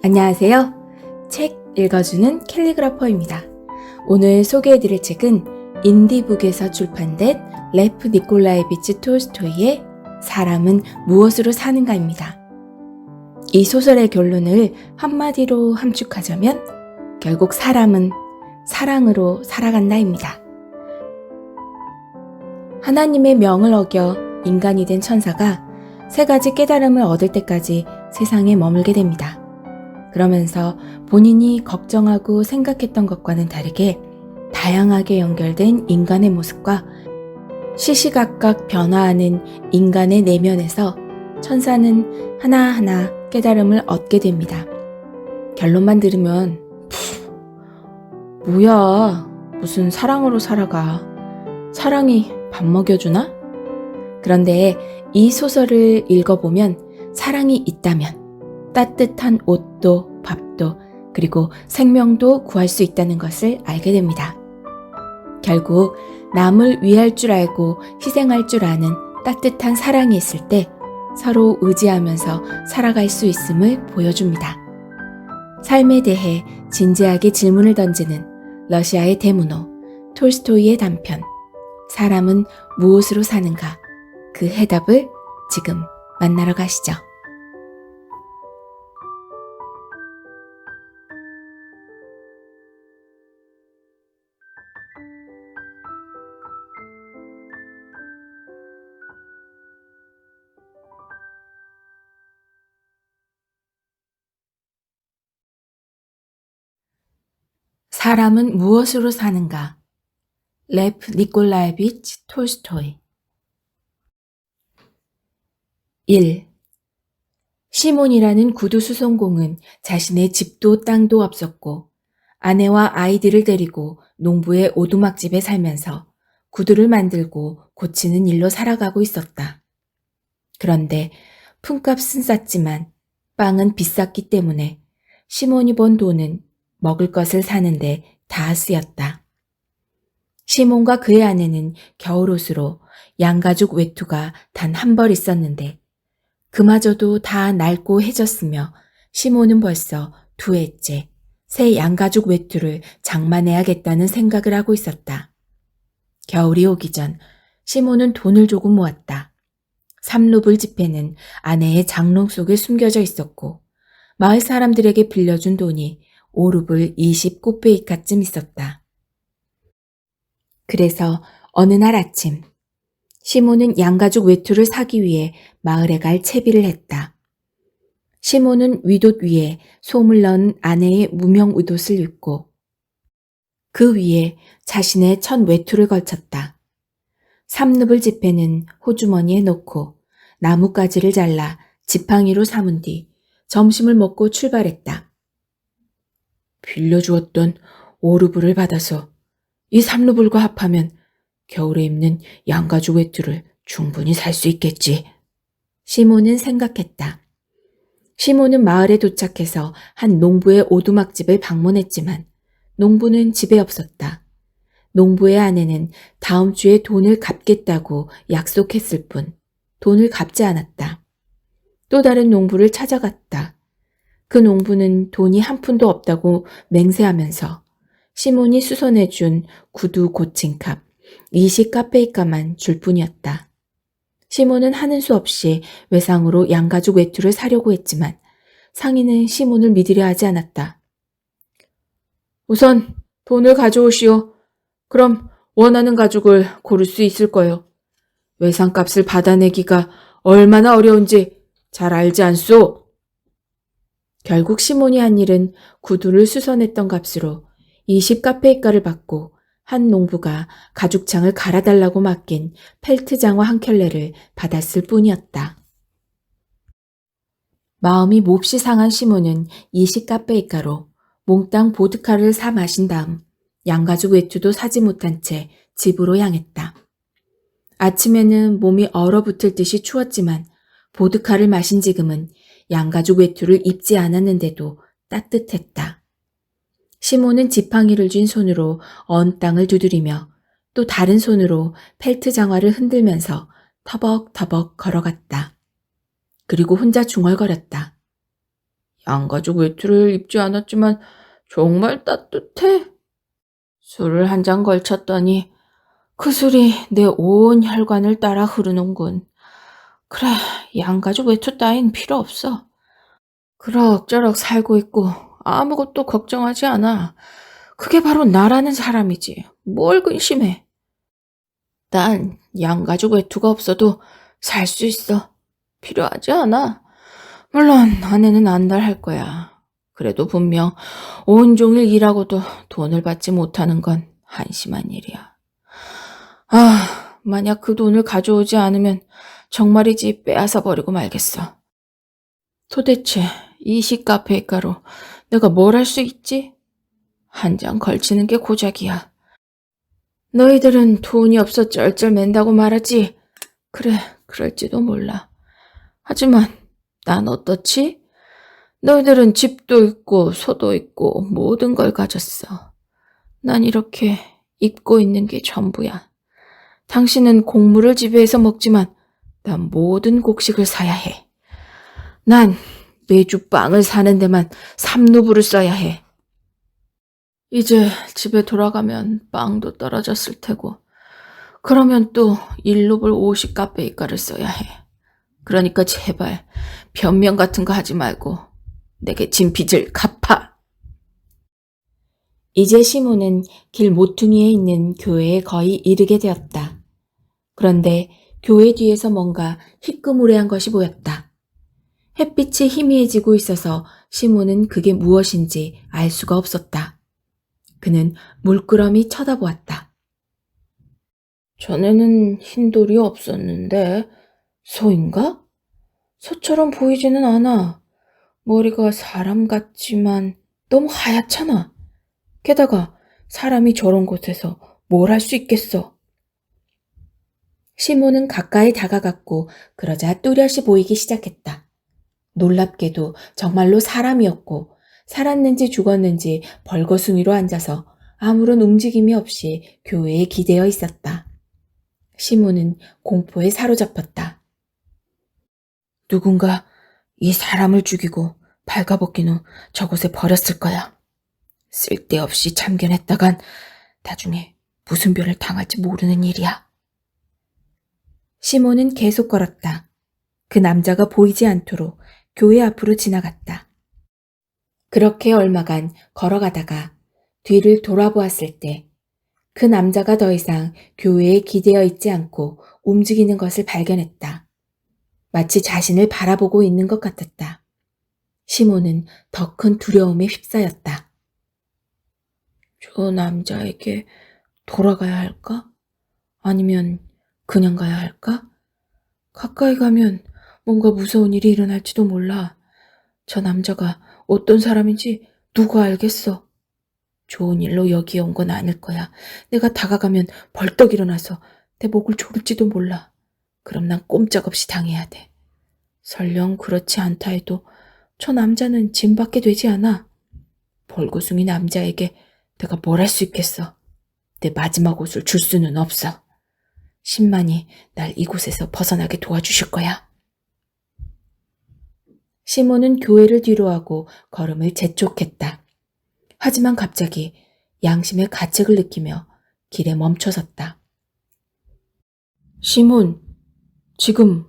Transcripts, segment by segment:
안녕하세요. 책 읽어주는 캘리그라퍼입니다. 오늘 소개해드릴 책은 인디북에서 출판된 레프 니콜라예비치 톨스토이의 사람은 무엇으로 사는가입니다. 이 소설의 결론을 한마디로 함축하자면 결국 사람은 사랑으로 살아간다입니다. 하나님의 명을 어겨 인간이 된 천사가 3가지 깨달음을 얻을 때까지 세상에 머물게 됩니다. 그러면서 본인이 걱정하고 생각했던 것과는 다르게 다양하게 연결된 인간의 모습과 시시각각 변화하는 인간의 내면에서 천사는 하나하나 깨달음을 얻게 됩니다. 결론만 들으면 뭐야, 무슨 사랑으로 살아가. 사랑이 밥 먹여주나? 그런데 이 소설을 읽어보면 사랑이 있다면 따뜻한 옷도 밥도 그리고 생명도 구할 수 있다는 것을 알게 됩니다. 결국 남을 위할 줄 알고 희생할 줄 아는 따뜻한 사랑이 있을 때 서로 의지하면서 살아갈 수 있음을 보여줍니다. 삶에 대해 진지하게 질문을 던지는 러시아의 대문호 톨스토이의 단편 사람은 무엇으로 사는가? 그 해답을 지금 만나러 가시죠. 사람은 무엇으로 사는가? 레프 니콜라예비치 톨스토이 1. 시몬이라는 구두 수송공은 자신의 집도 땅도 없었고 아내와 아이들을 데리고 농부의 오두막집에 살면서 구두를 만들고 고치는 일로 살아가고 있었다. 그런데 품값은 쌌지만 빵은 비쌌기 때문에 시몬이 번 돈은 먹을 것을 사는데 다 쓰였다. 시몬과 그의 아내는 겨울옷으로 양가죽 외투가 단 한 벌 있었는데 그마저도 다 낡고 해졌으며 시몬은 벌써 2해째 새 양가죽 외투를 장만해야겠다는 생각을 하고 있었다. 겨울이 오기 전 시몬은 돈을 조금 모았다. 3루블 지폐는 아내의 장롱 속에 숨겨져 있었고 마을 사람들에게 빌려준 돈이 5루블 20코페이카쯤 있었다. 그래서 어느 날 아침 시몬은 양가죽 외투를 사기 위해 마을에 갈 채비를 했다. 시몬은 윗옷 위에 솜을 넣은 아내의 무명 의옷을 입고 그 위에 자신의 첫 외투를 걸쳤다. 3루블 지폐는 호주머니에 넣고 나뭇가지를 잘라 지팡이로 삼은 뒤 점심을 먹고 출발했다. 빌려주었던 5루블을 받아서 이 3루블과 합하면 겨울에 입는 양가죽 외투를 충분히 살 수 있겠지. 시몬은 생각했다. 시몬은 마을에 도착해서 한 농부의 오두막집을 방문했지만 농부는 집에 없었다. 농부의 아내는 다음 주에 돈을 갚겠다고 약속했을 뿐 돈을 갚지 않았다. 또 다른 농부를 찾아갔다. 그 농부는 돈이 한 푼도 없다고 맹세하면서 시몬이 수선해준 구두 고침값 20카페이카만 줄 뿐이었다. 시몬은 하는 수 없이 외상으로 양가죽 외투를 사려고 했지만 상인은 시몬을 믿으려 하지 않았다. 우선 돈을 가져오시오. 그럼 원하는 가죽을 고를 수 있을 거요. 외상값을 받아내기가 얼마나 어려운지 잘 알지 않소? 결국 시몬이 한 일은 구두를 수선했던 값으로 20카페이카를 받고 한 농부가 가죽창을 갈아달라고 맡긴 펠트 장화 한 켤레를 받았을 뿐이었다. 마음이 몹시 상한 시몬은 20카페이카로 몽땅 보드카를 사 마신 다음 양가죽 외투도 사지 못한 채 집으로 향했다. 아침에는 몸이 얼어붙을 듯이 추웠지만 보드카를 마신 지금은 양가죽 외투를 입지 않았는데도 따뜻했다. 시몬은 지팡이를 쥔 손으로 언 땅을 두드리며 또 다른 손으로 펠트 장화를 흔들면서 터벅터벅 걸어갔다. 그리고 혼자 중얼거렸다. 양가죽 외투를 입지 않았지만 정말 따뜻해. 술을 한 잔 걸쳤더니 그 술이 내 온 혈관을 따라 흐르는군. 그래, 양가죽 외투 따윈 필요 없어. 그럭저럭 살고 있고 아무것도 걱정하지 않아. 그게 바로 나라는 사람이지. 뭘 근심해. 난 양가죽 외투가 없어도 살 수 있어. 필요하지 않아. 물론 아내는 안달할 거야. 그래도 분명 온종일 일하고도 돈을 받지 못하는 건 한심한 일이야. 아, 만약 그 돈을 가져오지 않으면 정말이지 빼앗아 버리고 말겠어. 도대체 이 시카페이가로 내가 뭘 할 수 있지? 한 장 걸치는 게 고작이야. 너희들은 돈이 없어 쩔쩔맨다고 말하지? 그래, 그럴지도 몰라. 하지만 난 어떻지? 너희들은 집도 있고 소도 있고 모든 걸 가졌어. 난 이렇게 입고 있는 게 전부야. 당신은 곡물을 지배해서 먹지만 난 모든 곡식을 사야 해. 난 매주 빵을 사는 데만 3루블을 써야 해. 이제 집에 돌아가면 빵도 떨어졌을 테고 그러면 또 1루블 50카페이가를 써야 해. 그러니까 제발 변명 같은 거 하지 말고 내게 진 빚을 갚아. 이제 시몬은 길 모퉁이에 있는 교회에 거의 이르게 되었다. 그런데 교회 뒤에서 뭔가 희끄무레한 것이 보였다. 햇빛이 희미해지고 있어서 시몬은 그게 무엇인지 알 수가 없었다. 그는 물끄러미 쳐다보았다. 전에는 흰 돌이 없었는데 소인가? 소처럼 보이지는 않아. 머리가 사람 같지만 너무 하얗잖아. 게다가 사람이 저런 곳에서 뭘 할 수 있겠어. 시몬은 가까이 다가갔고 그러자 뚜렷이 보이기 시작했다. 놀랍게도 정말로 사람이었고 살았는지 죽었는지 벌거숭이로 앉아서 아무런 움직임이 없이 교회에 기대어 있었다. 시몬은 공포에 사로잡혔다. 누군가 이 사람을 죽이고 발가벗긴 후 저곳에 버렸을 거야. 쓸데없이 참견했다간 나중에 무슨 별을 당할지 모르는 일이야. 시몬은 계속 걸었다. 그 남자가 보이지 않도록 교회 앞으로 지나갔다. 그렇게 얼마간 걸어가다가 뒤를 돌아보았을 때 그 남자가 더 이상 교회에 기대어 있지 않고 움직이는 것을 발견했다. 마치 자신을 바라보고 있는 것 같았다. 시몬은 더 큰 두려움에 휩싸였다. 저 남자에게 돌아가야 할까? 아니면 그냥 가야 할까? 가까이 가면 뭔가 무서운 일이 일어날지도 몰라. 저 남자가 어떤 사람인지 누가 알겠어. 좋은 일로 여기에 온 건 아닐 거야. 내가 다가가면 벌떡 일어나서 내 목을 조를지도 몰라. 그럼 난 꼼짝없이 당해야 돼. 설령 그렇지 않다 해도 저 남자는 짐밖에 되지 않아. 벌거숭이 남자에게 내가 뭘 할 수 있겠어. 내 마지막 옷을 줄 수는 없어. 신만이 날 이곳에서 벗어나게 도와주실 거야. 시몬은 교회를 뒤로하고 걸음을 재촉했다. 하지만 갑자기 양심의 가책을 느끼며 길에 멈춰섰다. 시몬, 지금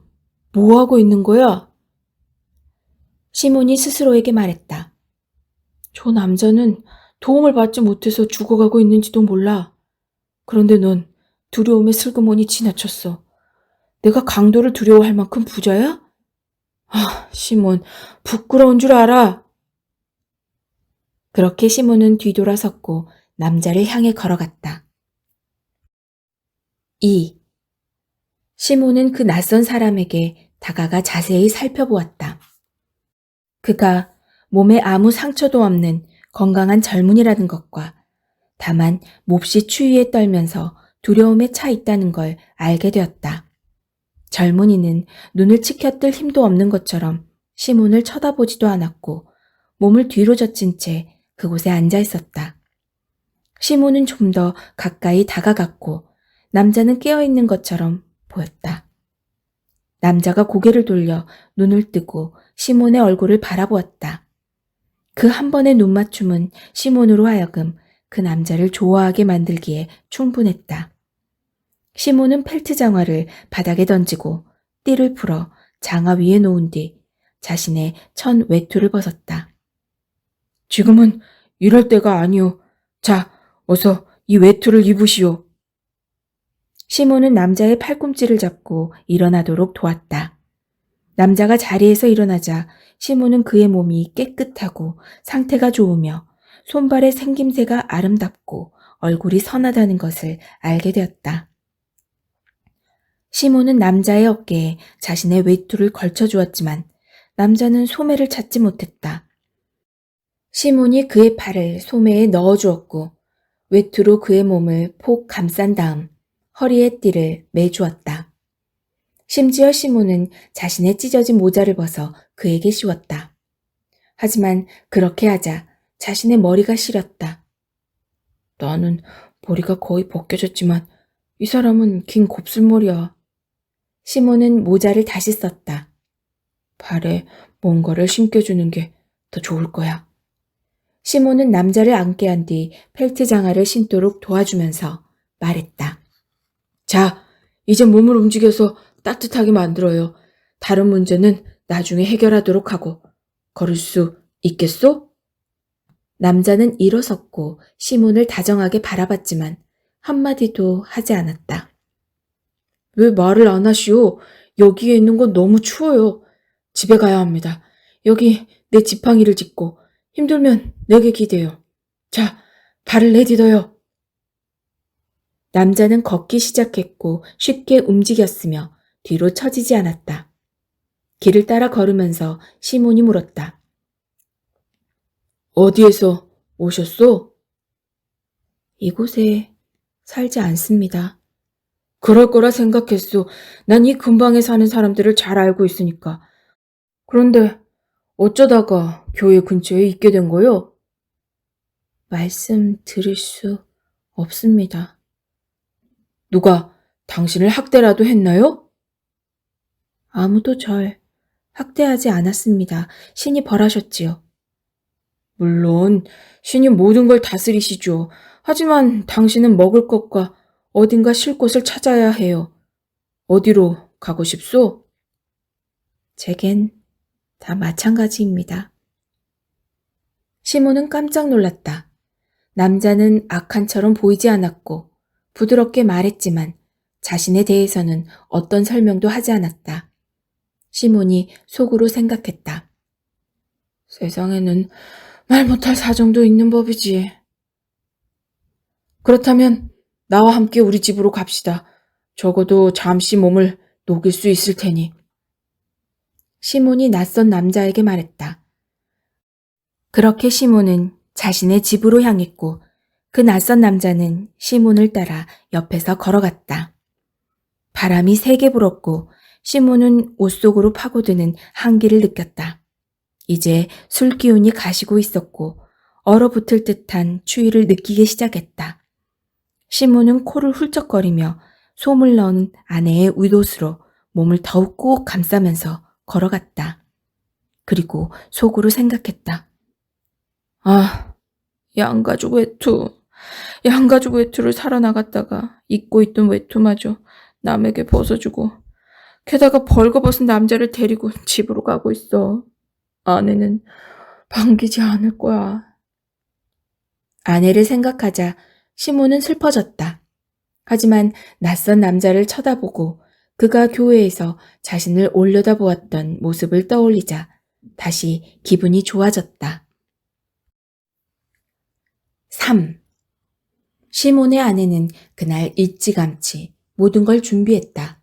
뭐 하고 있는 거야? 시몬이 스스로에게 말했다. 저 남자는 도움을 받지 못해서 죽어가고 있는지도 몰라. 그런데 넌 두려움에 슬그머니 지나쳤어. 내가 강도를 두려워할 만큼 부자야? 아, 시몬, 부끄러운 줄 알아. 그렇게 시몬은 뒤돌아섰고 남자를 향해 걸어갔다. 2. 시몬은 그 낯선 사람에게 다가가 자세히 살펴보았다. 그가 몸에 아무 상처도 없는 건강한 젊은이라는 것과 다만 몹시 추위에 떨면서 두려움에 차 있다는 걸 알게 되었다. 젊은이는 눈을 치켜뜰 힘도 없는 것처럼 시몬을 쳐다보지도 않았고 몸을 뒤로 젖힌 채 그곳에 앉아 있었다. 시몬은 좀 더 가까이 다가갔고 남자는 깨어있는 것처럼 보였다. 남자가 고개를 돌려 눈을 뜨고 시몬의 얼굴을 바라보았다. 그 한 번의 눈맞춤은 시몬으로 하여금 그 남자를 좋아하게 만들기에 충분했다. 시몬은 펠트 장화를 바닥에 던지고 띠를 풀어 장화 위에 놓은 뒤 자신의 천 외투를 벗었다. 지금은 이럴 때가 아니오. 자, 어서 이 외투를 입으시오. 시몬은 남자의 팔꿈치를 잡고 일어나도록 도왔다. 남자가 자리에서 일어나자 시몬은 그의 몸이 깨끗하고 상태가 좋으며 손발의 생김새가 아름답고 얼굴이 선하다는 것을 알게 되었다. 시몬은 남자의 어깨에 자신의 외투를 걸쳐 주었지만 남자는 소매를 찾지 못했다. 시몬이 그의 팔을 소매에 넣어 주었고 외투로 그의 몸을 폭 감싼 다음 허리에 띠를 매주었다. 심지어 시몬은 자신의 찢어진 모자를 벗어 그에게 씌웠다. 하지만 그렇게 하자 자신의 머리가 시렸다. 나는 머리가 거의 벗겨졌지만 이 사람은 긴 곱슬머리야. 시몬은 모자를 다시 썼다. 발에 뭔가를 심겨주는 게 더 좋을 거야. 시몬은 남자를 앉게 한 뒤 펠트 장화를 신도록 도와주면서 말했다. 자, 이제 몸을 움직여서 따뜻하게 만들어요. 다른 문제는 나중에 해결하도록 하고. 걸을 수 있겠소? 남자는 일어섰고 시몬을 다정하게 바라봤지만 한마디도 하지 않았다. 왜 말을 안 하시오? 여기에 있는 건 너무 추워요. 집에 가야 합니다. 여기 내 지팡이를 짚고 힘들면 내게 기대요. 자, 발을 내딛어요. 남자는 걷기 시작했고 쉽게 움직였으며 뒤로 처지지 않았다. 길을 따라 걸으면서 시몬이 물었다. 어디에서 오셨소? 이곳에 살지 않습니다. 그럴 거라 생각했소. 난 이 근방에 사는 사람들을 잘 알고 있으니까. 그런데 어쩌다가 교회 근처에 있게 된 거요? 말씀 드릴 수 없습니다. 누가 당신을 학대라도 했나요? 아무도 절 학대하지 않았습니다. 신이 벌하셨지요. 물론 신이 모든 걸 다스리시죠. 하지만 당신은 먹을 것과 어딘가 쉴 곳을 찾아야 해요. 어디로 가고 싶소? 제겐 다 마찬가지입니다. 시몬은 깜짝 놀랐다. 남자는 악한처럼 보이지 않았고 부드럽게 말했지만 자신에 대해서는 어떤 설명도 하지 않았다. 시몬이 속으로 생각했다. 세상에는 말 못할 사정도 있는 법이지. 그렇다면 나와 함께 우리 집으로 갑시다. 적어도 잠시 몸을 녹일 수 있을 테니. 시몬이 낯선 남자에게 말했다. 그렇게 시몬은 자신의 집으로 향했고 그 낯선 남자는 시몬을 따라 옆에서 걸어갔다. 바람이 세게 불었고 시몬은 옷 속으로 파고드는 한기를 느꼈다. 이제 술 기운이 가시고 있었고 얼어붙을 듯한 추위를 느끼기 시작했다. 시몬은 코를 훌쩍거리며 솜을 넣은 아내의 윗옷으로 몸을 더욱 꼭 감싸면서 걸어갔다. 그리고 속으로 생각했다. 아, 양가죽 외투. 양가죽 외투를 사러 나갔다가 입고 있던 외투마저 남에게 벗어주고 게다가 벌거벗은 남자를 데리고 집으로 가고 있어. 아내는 반기지 않을 거야. 아내를 생각하자 시몬은 슬퍼졌다. 하지만 낯선 남자를 쳐다보고 그가 교회에서 자신을 올려다보았던 모습을 떠올리자 다시 기분이 좋아졌다. 3. 시몬의 아내는 그날 일찌감치 모든 걸 준비했다.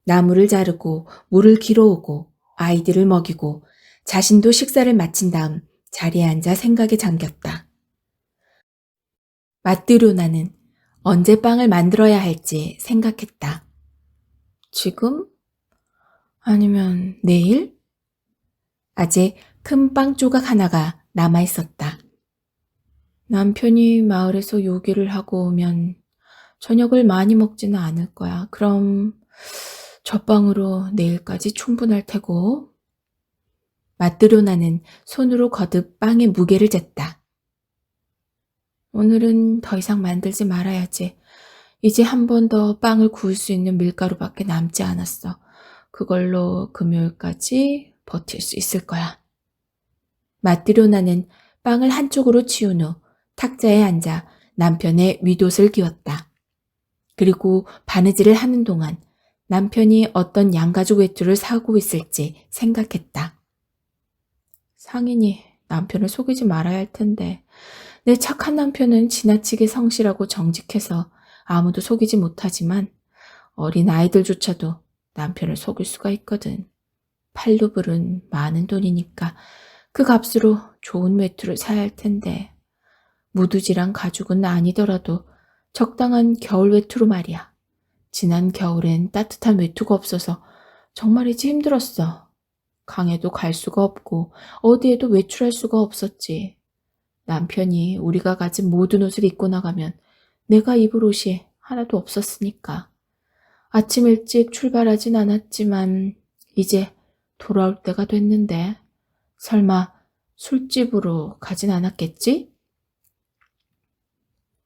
나무를 자르고 물을 길어오고 아이들을 먹이고 자신도 식사를 마친 다음 자리에 앉아 생각에 잠겼다. 마뜨료나는 언제 빵을 만들어야 할지 생각했다. 지금? 아니면 내일? 아직 큰 빵 조각 하나가 남아있었다. 남편이 마을에서 요기를 하고 오면 저녁을 많이 먹지는 않을 거야. 그럼 저 빵으로 내일까지 충분할 테고. 마트료나는 손으로 거듭 빵의 무게를 쟀다. 오늘은 더 이상 만들지 말아야지. 이제 한 번 더 빵을 구울 수 있는 밀가루밖에 남지 않았어. 그걸로 금요일까지 버틸 수 있을 거야. 마트료나는 빵을 한쪽으로 치운 후 탁자에 앉아 남편의 윗옷을 끼웠다. 그리고 바느질을 하는 동안 남편이 어떤 양가죽 외투를 사고 있을지 생각했다. 상인이 남편을 속이지 말아야 할 텐데 내 착한 남편은 지나치게 성실하고 정직해서 아무도 속이지 못하지만 어린 아이들조차도 남편을 속일 수가 있거든. 8루블은 많은 돈이니까 그 값으로 좋은 외투를 사야 할 텐데 무드질한 가죽은 아니더라도 적당한 겨울 외투로 말이야. 지난 겨울엔 따뜻한 외투가 없어서 정말이지 힘들었어. 강에도 갈 수가 없고 어디에도 외출할 수가 없었지. 남편이 우리가 가진 모든 옷을 입고 나가면 내가 입을 옷이 하나도 없었으니까. 아침 일찍 출발하진 않았지만 이제 돌아올 때가 됐는데 설마 술집으로 가진 않았겠지?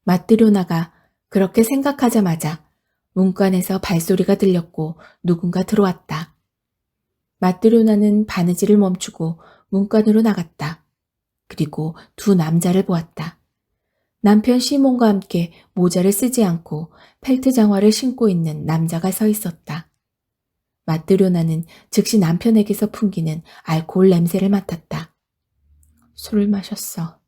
마트료나가 그렇게 생각하자마자 문간에서 발소리가 들렸고 누군가 들어왔다. 마트료나는 바느질을 멈추고 문간으로 나갔다. 그리고 두 남자를 보았다. 남편 시몬과 함께 모자를 쓰지 않고 펠트 장화를 신고 있는 남자가 서 있었다. 마트료나는 즉시 남편에게서 풍기는 알코올 냄새를 맡았다. 술을 마셨어.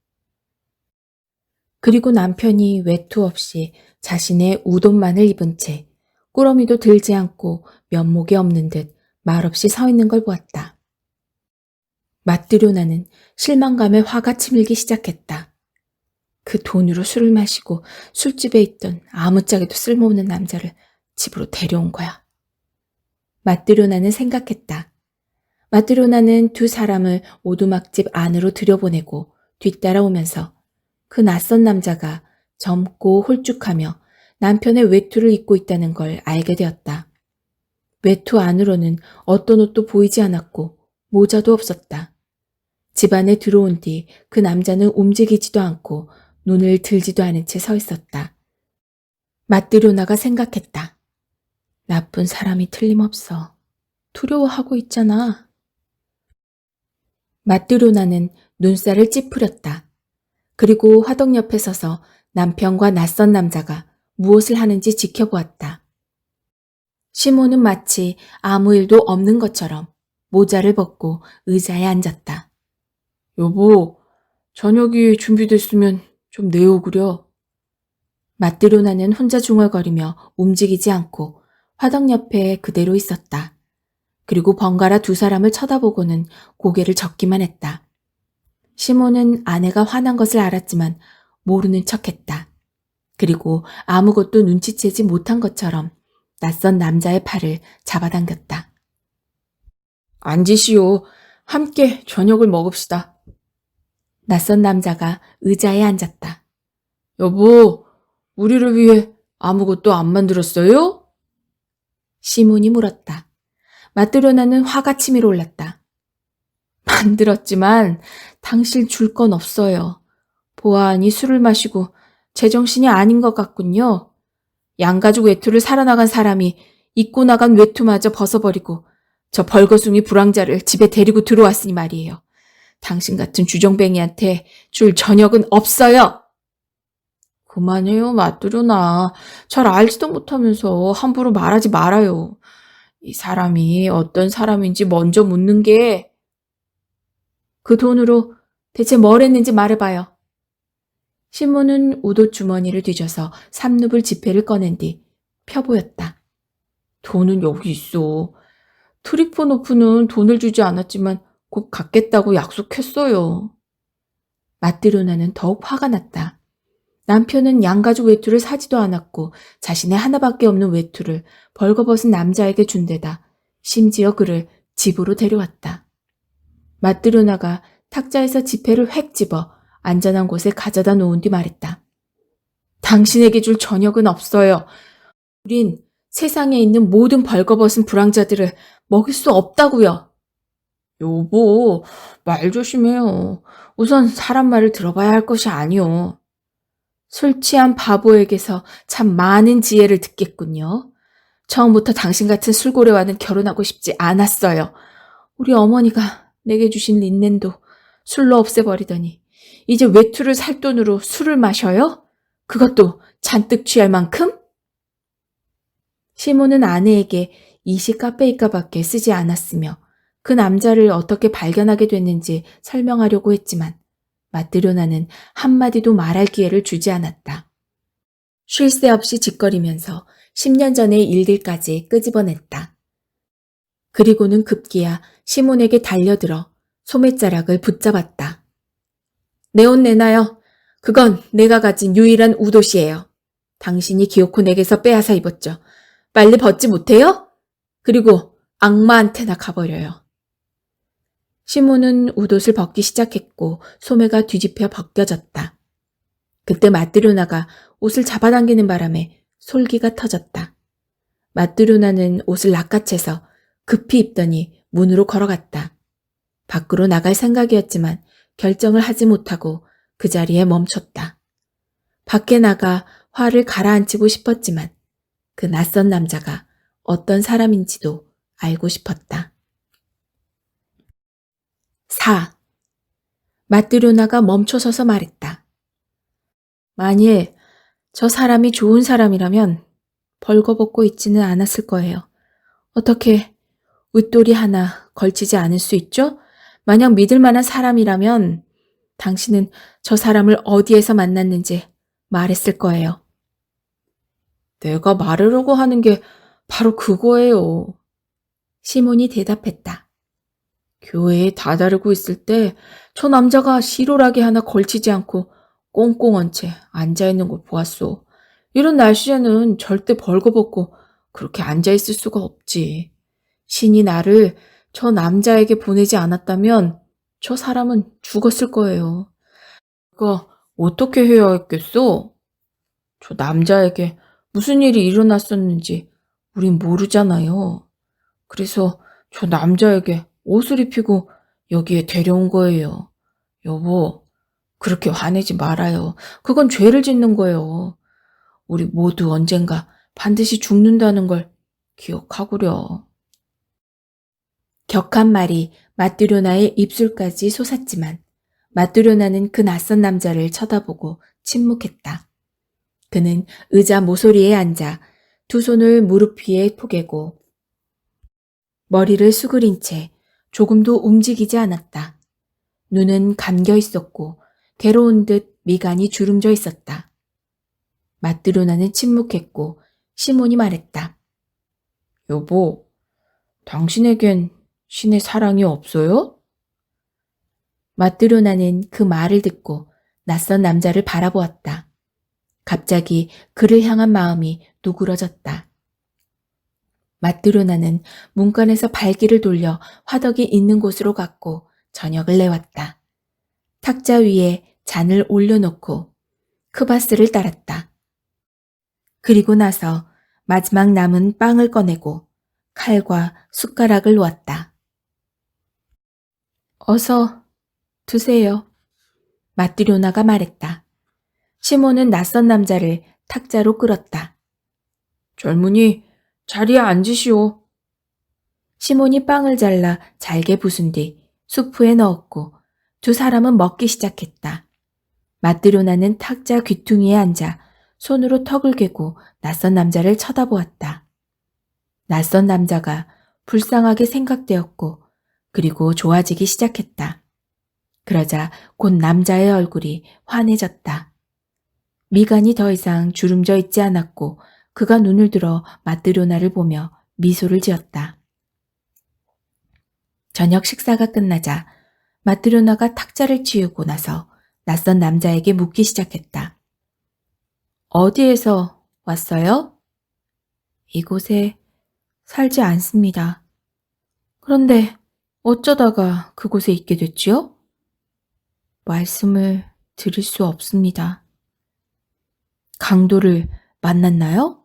그리고 남편이 외투 없이 자신의 우돈만을 입은 채 꾸러미도 들지 않고 면목이 없는 듯 말없이 서 있는 걸 보았다. 마트료나는 실망감에 화가 치밀기 시작했다. 그 돈으로 술을 마시고 술집에 있던 아무짝에도 쓸모없는 남자를 집으로 데려온 거야. 마트료나는 생각했다. 마트료나는 두 사람을 오두막집 안으로 들여보내고 뒤따라오면서 그 낯선 남자가 젊고 홀쭉하며 남편의 외투를 입고 있다는 걸 알게 되었다. 외투 안으로는 어떤 옷도 보이지 않았고 모자도 없었다. 집 안에 들어온 뒤 그 남자는 움직이지도 않고 눈을 들지도 않은 채 서 있었다. 마트료나가 생각했다. 나쁜 사람이 틀림없어. 두려워하고 있잖아. 마트료나는 눈살을 찌푸렸다. 그리고 화덕 옆에 서서 남편과 낯선 남자가 무엇을 하는지 지켜보았다. 시몬은 마치 아무 일도 없는 것처럼 모자를 벗고 의자에 앉았다. 여보, 저녁이 준비됐으면 좀 내오구려. 마트료나는 혼자 중얼거리며 움직이지 않고 화덕 옆에 그대로 있었다. 그리고 번갈아 두 사람을 쳐다보고는 고개를 젓기만 했다. 시몬은 아내가 화난 것을 알았지만 모르는 척했다. 그리고 아무것도 눈치채지 못한 것처럼 낯선 남자의 팔을 잡아당겼다. 앉으시오. 함께 저녁을 먹읍시다. 낯선 남자가 의자에 앉았다. 여보, 우리를 위해 아무것도 안 만들었어요? 시몬이 물었다. 마트료나는 화가 치밀어 올랐다. 만들었지만 당신 줄 건 없어요. 보아하니 술을 마시고 제정신이 아닌 것 같군요. 양가죽 외투를 사러 나간 사람이 입고 나간 외투마저 벗어버리고 저 벌거숭이 불황자를 집에 데리고 들어왔으니 말이에요. 당신 같은 주정뱅이한테 줄 저녁은 없어요. 그만해요, 마트료나. 잘 알지도 못하면서 함부로 말하지 말아요. 이 사람이 어떤 사람인지 먼저 묻는 게 그 돈으로 대체 뭘 했는지 말해봐요. 시몬은 우도 주머니를 뒤져서 3루블 지폐를 꺼낸 뒤 펴보였다. 돈은 여기 있어. 트리포노프는 돈을 주지 않았지만 곧 갚겠다고 약속했어요. 마트료나는 더욱 화가 났다. 남편은 양가죽 외투를 사지도 않았고 자신의 하나밖에 없는 외투를 벌거벗은 남자에게 준 데다 심지어 그를 집으로 데려왔다. 마트료나가 탁자에서 지폐를 획 집어 안전한 곳에 가져다 놓은 뒤 말했다. 당신에게 줄 저녁은 없어요. 우린 세상에 있는 모든 벌거벗은 불황자들을 먹일 수 없다고요. 여보, 말 조심해요. 우선 사람 말을 들어봐야 할 것이 아니오. 술 취한 바보에게서 참 많은 지혜를 듣겠군요. 처음부터 당신 같은 술고래와는 결혼하고 싶지 않았어요. 우리 어머니가 내게 주신 린넨도 술로 없애버리더니 이제 외투를 살 돈으로 술을 마셔요? 그것도 잔뜩 취할 만큼? 시몬은 아내에게 이시 카페이카밖에 쓰지 않았으며 그 남자를 어떻게 발견하게 됐는지 설명하려고 했지만 마트료나는 한마디도 말할 기회를 주지 않았다. 쉴 새 없이 짓거리면서 10년 전의 일들까지 끄집어냈다. 그리고는 급기야 시몬에게 달려들어 소매자락을 붙잡았다. 내 옷 내놔요. 그건 내가 가진 유일한 웃옷이에요. 당신이 기어코 내게서 빼앗아 입었죠. 빨리 벗지 못해요? 그리고 악마한테나 가버려요. 시몬은 웃옷을 벗기 시작했고 소매가 뒤집혀 벗겨졌다. 그때 마뜨료나가 옷을 잡아당기는 바람에 솔기가 터졌다. 마뜨료나는 옷을 낚아채서 급히 입더니 문으로 걸어갔다. 밖으로 나갈 생각이었지만 결정을 하지 못하고 그 자리에 멈췄다. 밖에 나가 화를 가라앉히고 싶었지만 그 낯선 남자가 어떤 사람인지도 알고 싶었다. 4. 마뜨료나가 멈춰서서 말했다. 만일 저 사람이 좋은 사람이라면 벌거벗고 있지는 않았을 거예요. 어떻게 웃돌이 하나 걸치지 않을 수 있죠? 만약 믿을 만한 사람이라면 당신은 저 사람을 어디에서 만났는지 말했을 거예요. 내가 말하려고 하는 게 바로 그거예요. 시몬이 대답했다. 교회에 다다르고 있을 때 저 남자가 시로라기 하나 걸치지 않고 꽁꽁 언 채 앉아있는 걸 보았소. 이런 날씨에는 절대 벌거벗고 그렇게 앉아있을 수가 없지. 신이 나를 저 남자에게 보내지 않았다면 저 사람은 죽었을 거예요. 그거 어떻게 해야 했겠소? 저 남자에게 무슨 일이 일어났었는지 우린 모르잖아요. 그래서 저 남자에게 옷을 입히고 여기에 데려온 거예요. 여보, 그렇게 화내지 말아요. 그건 죄를 짓는 거예요. 우리 모두 언젠가 반드시 죽는다는 걸 기억하구려. 격한 말이 마뜨료나의 입술까지 솟았지만 마뜨료나는 그 낯선 남자를 쳐다보고 침묵했다. 그는 의자 모서리에 앉아 두 손을 무릎 위에 포개고 머리를 수그린 채 조금도 움직이지 않았다. 눈은 감겨 있었고 괴로운 듯 미간이 주름져 있었다. 마뜨료나는 침묵했고 시몬이 말했다. 여보, 당신에겐 신의 사랑이 없어요? 마뜨료나는 그 말을 듣고 낯선 남자를 바라보았다. 갑자기 그를 향한 마음이 누그러졌다. 마뜨료나는 문간에서 발길을 돌려 화덕이 있는 곳으로 갔고 저녁을 내왔다. 탁자 위에 잔을 올려놓고 크바스를 따랐다. 그리고 나서 마지막 남은 빵을 꺼내고 칼과 숟가락을 놓았다. 어서 드세요. 마뜨료나가 말했다. 시몬은 낯선 남자를 탁자로 끌었다. 젊은이, 자리에 앉으시오. 시몬이 빵을 잘라 잘게 부순 뒤 수프에 넣었고 두 사람은 먹기 시작했다. 마뜨료나는 탁자 귀퉁이에 앉아 손으로 턱을 괴고 낯선 남자를 쳐다보았다. 낯선 남자가 불쌍하게 생각되었고 그리고 좋아지기 시작했다. 그러자 곧 남자의 얼굴이 환해졌다. 미간이 더 이상 주름져 있지 않았고 그가 눈을 들어 마뜨료나를 보며 미소를 지었다. 저녁 식사가 끝나자 마뜨료나가 탁자를 치우고 나서 낯선 남자에게 묻기 시작했다. 어디에서 왔어요? 이곳에 살지 않습니다. 그런데 어쩌다가 그곳에 있게 됐지요? 말씀을 드릴 수 없습니다. 강도를 만났나요?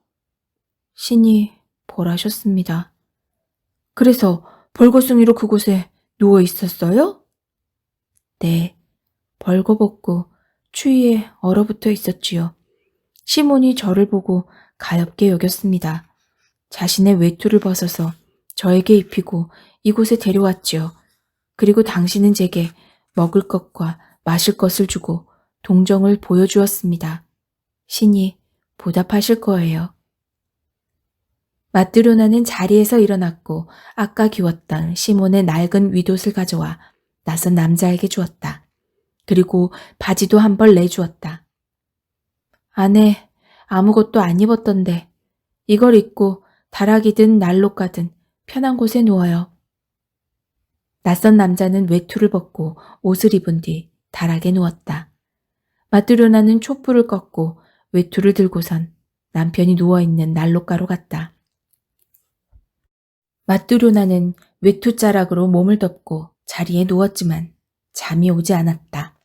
신이 벌하셨습니다. 그래서 벌거숭이로 그곳에 누워 있었어요? 네, 벌거벗고 추위에 얼어붙어 있었지요. 시몬이 저를 보고 가엾게 여겼습니다. 자신의 외투를 벗어서 저에게 입히고 이곳에 데려왔지요. 그리고 당신은 제게 먹을 것과 마실 것을 주고 동정을 보여주었습니다. 신이 보답하실 거예요. 마트로나는 자리에서 일어났고 아까 기웠던 시몬의 낡은 윗옷을 가져와 낯선 남자에게 주었다. 그리고 바지도 한 벌 내주었다. 안에 아무것도 안 입었던데 이걸 입고 다락이든 난로가든 편한 곳에 누워요. 낯선 남자는 외투를 벗고 옷을 입은 뒤 다락에 누웠다. 마트로나는 촛불을 껐고 외투를 들고선 남편이 누워있는 난로가로 갔다. 마트로나는 외투자락으로 몸을 덮고 자리에 누웠지만 잠이 오지 않았다.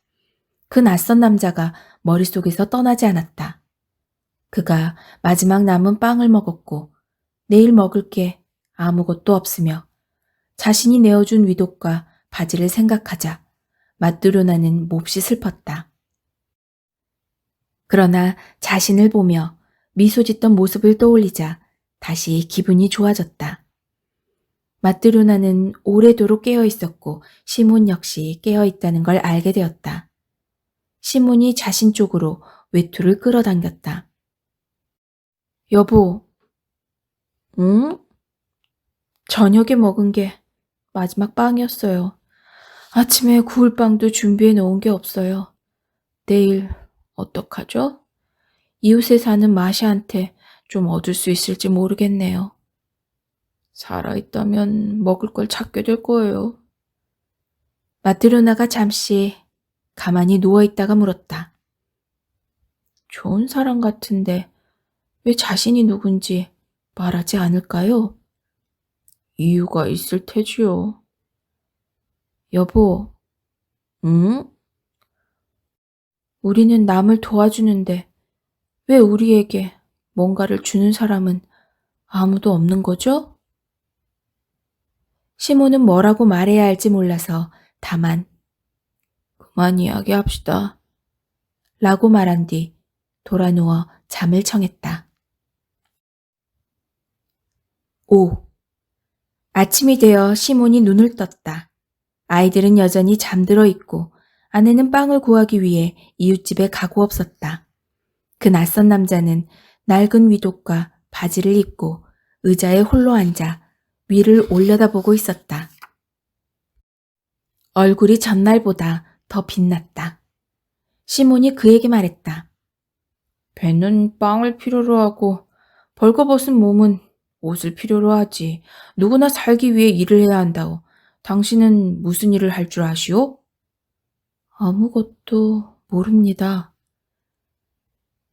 그 낯선 남자가 머릿속에서 떠나지 않았다. 그가 마지막 남은 빵을 먹었고 내일 먹을 게 아무것도 없으며 자신이 내어준 위독과 바지를 생각하자 마트로나는 몹시 슬펐다. 그러나 자신을 보며 미소 짓던 모습을 떠올리자 다시 기분이 좋아졌다. 마트로나는 오래도록 깨어 있었고 시몬 역시 깨어 있다는 걸 알게 되었다. 시몬이 자신 쪽으로 외투를 끌어당겼다. 여보, 응? 저녁에 먹은 게 마지막 빵이었어요. 아침에 구울 빵도 준비해 놓은 게 없어요. 내일 어떡하죠? 이웃에 사는 마시한테 좀 얻을 수 있을지 모르겠네요. 살아있다면 먹을 걸 찾게 될 거예요. 마트로나가 잠시 가만히 누워있다가 물었다. 좋은 사람 같은데 왜 자신이 누군지 말하지 않을까요? 이유가 있을 테지요. 여보, 응? 우리는 남을 도와주는데 왜 우리에게 뭔가를 주는 사람은 아무도 없는 거죠? 시몬은 뭐라고 말해야 할지 몰라서 다만 그만 이야기합시다 라고 말한 뒤 돌아누워 잠을 청했다. 5. 아침이 되어 시몬이 눈을 떴다. 아이들은 여전히 잠들어 있고 아내는 빵을 구하기 위해 이웃집에 가고 없었다. 그 낯선 남자는 낡은 위독과 바지를 입고 의자에 홀로 앉아 위를 올려다보고 있었다. 얼굴이 전날보다 더 빛났다. 시몬이 그에게 말했다. 배는 빵을 필요로 하고 벌거벗은 몸은 옷을 필요로 하지. 누구나 살기 위해 일을 해야 한다오. 당신은 무슨 일을 할 줄 아시오? 아무것도 모릅니다.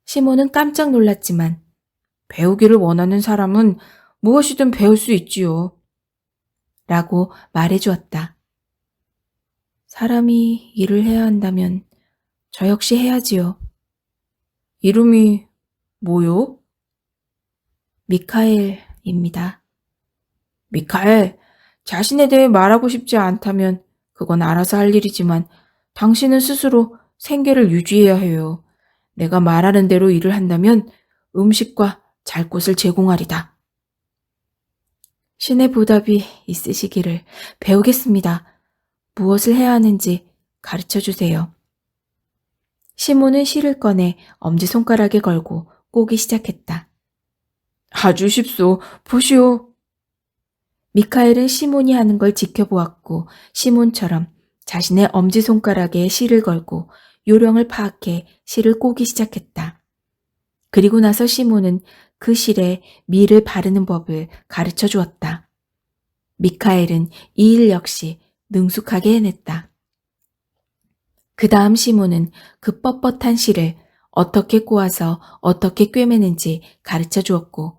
시몬은 깜짝 놀랐지만 배우기를 원하는 사람은 무엇이든 배울 수 있지요. 라고 말해주었다. 사람이 일을 해야 한다면 저 역시 해야지요. 이름이 뭐요? 미카엘입니다. 미카엘, 자신에 대해 말하고 싶지 않다면 그건 알아서 할 일이지만 당신은 스스로 생계를 유지해야 해요. 내가 말하는 대로 일을 한다면 음식과 잘 곳을 제공하리다. 신의 보답이 있으시기를 배우겠습니다. 무엇을 해야 하는지 가르쳐 주세요. 시몬은 실을 꺼내 엄지손가락에 걸고 꼬기 시작했다. 아주 쉽소. 보시오. 미카엘은 시몬이 하는 걸 지켜보았고 시몬처럼 자신의 엄지손가락에 실을 걸고 요령을 파악해 실을 꼬기 시작했다. 그리고 나서 시몬은 그 실에 밀을 바르는 법을 가르쳐 주었다. 미카엘은 이 일 역시 능숙하게 해냈다. 그 다음 시몬은 그 뻣뻣한 실을 어떻게 꼬아서 어떻게 꿰매는지 가르쳐 주었고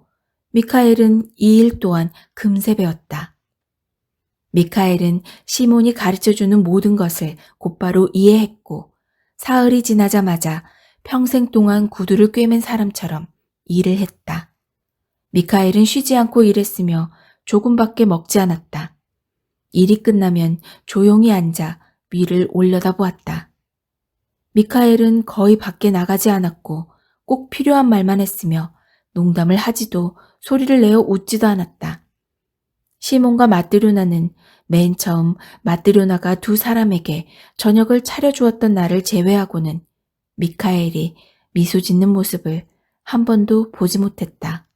미카엘은 이 일 또한 금세 배웠다. 미카엘은 시몬이 가르쳐주는 모든 것을 곧바로 이해했고 사흘이 지나자마자 평생 동안 구두를 꿰맨 사람처럼 일을 했다. 미카엘은 쉬지 않고 일했으며 조금밖에 먹지 않았다. 일이 끝나면 조용히 앉아 위를 올려다보았다. 미카엘은 거의 밖에 나가지 않았고 꼭 필요한 말만 했으며 농담을 하지도 소리를 내어 웃지도 않았다. 시몬과 마뜨료나는 맨 처음 마뜨료나가 두 사람에게 저녁을 차려주었던 날을 제외하고는 미카엘이 미소 짓는 모습을 한 번도 보지 못했다.